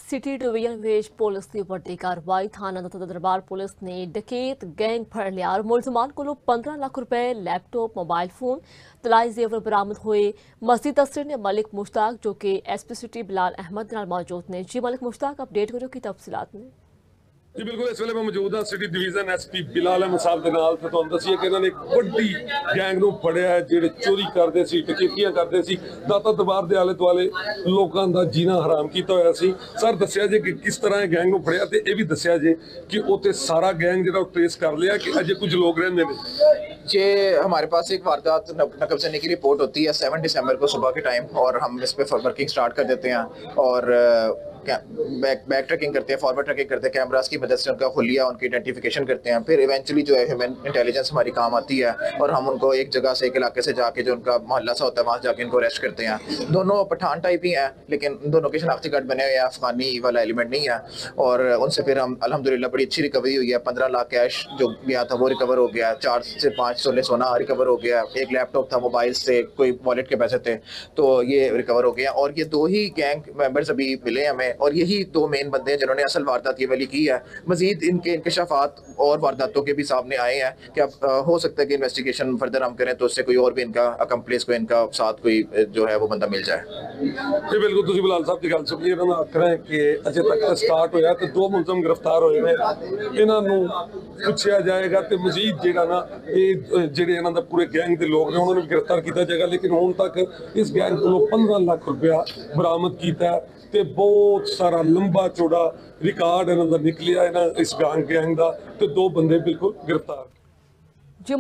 City division विच police की वड्डी कार्रवाई। थाना दरबार पुलिस ने डकैत गैंग फड़ लिया और मुलजमान को 15 लाख रुपए, लैपटॉप, मोबाइल फोन, तलाई जेवर बरामद हुए। मजीद तफसीर ने मलिक मुश्ताक जो कि SP सिटी बिलाल अहमद नाल मौजूद ने। जी मलिक मुश्ताक, अपडेट करो की तफसीलात में। जी बिल्कुल, इस वे मैं मौजूद हाँ city division SP Bilal Ahmad साहब के नाल। तो तुहानूं दसीए कि इन्होंने एक वड्डी गैंग नूं फड़िया है जिहड़े चोरी करते सी, डकैतियां करते सी, दाता दरबार के आले दुआले लोगों का जीना हराम किया होया सी। सर दसिया जे कि किस तरह गैंग नूं फड़िया ते यह भी दसिया जे कि उत्ते सारा गैंग जिहड़ा ट्रेस कर लिया कि अजे कुछ लोग रहिंदे ने। जे हमारे पास एक वारदात नकब करने की रिपोर्ट होती है 7 दिसंबर को सुबह के टाइम, और हम इस पे वर्किंग स्टार्ट कर देते हैं और बैक ट्रैकिंग करते हैं, फॉरवर्ड ट्रैकिंग करते हैं, कैमरास की मदद से उनका खुलिया, उनकी आइडेंटिफिकेशन करते हैं। फिर इवेंचुअली जो है ह्यूमन इंटेलिजेंस हमारी काम आती है और हम उनको एक जगह से, एक इलाके से जाके जो उनका मोहल्ला सा होता है वहाँ जाके इनको अरेस्ट करते हैं। दोनों पठान टाइप ही हैं, लेकिन दोनों के शनाख्ती कार्ड बने हुए हैं, अफगानी वाला एलिमेंट नहीं है। और उनसे फिर हम अल्हम्दुलिल्लाह बड़ी अच्छी रिकवरी हुई है। 15 लाख कैश जो गया था वो रिकवर हो गया, 4 से 5 तोले सोना रिकवर हो गया, एक लैपटॉप था, मोबाइल से कोई वॉलेट के पैसे थे, तो ये रिकवर हो गया। और ये 2 ही गैंग मेंबर्स अभी मिले हमें, और यही 2 मेन बंदे हैं जिन्होंने असल वारदात ये वाली की है। मजीद इनके इंकशाफात और वारदातों के भी सामने आए हैं कि अब हो सकता है कि इन्वेस्टिगेशन फर्दर हम करें तो उससे कोई और भी इनका अकम्प्लिस को, इनका साथ कोई जो है वो बंदा मिल जाए। जी बिल्कुल, तुसीं बिलाल साहब की गल सुनिए। इन्होंने आख रहे हैं कि अजे तक स्टार्ट होया तो 2 मुलजम गिरफ्तार होए ने। इन्हों पूछा जाएगा तो मजीद जिहड़ा ना ये जिहड़े इन्हां दा पूरे गैंग के लोग ने उन्होंने भी गिरफ्तार किया जाएगा। लेकिन हुण तक इस गैंग को 15 लाख रुपया बरामद किया ते बहुत सारा लंबा चौड़ा रिकॉर्ड इन्हां दा निकलिया इस गैंग दा। ते 2 बंदे बिल्कुल गिरफ्तार। जी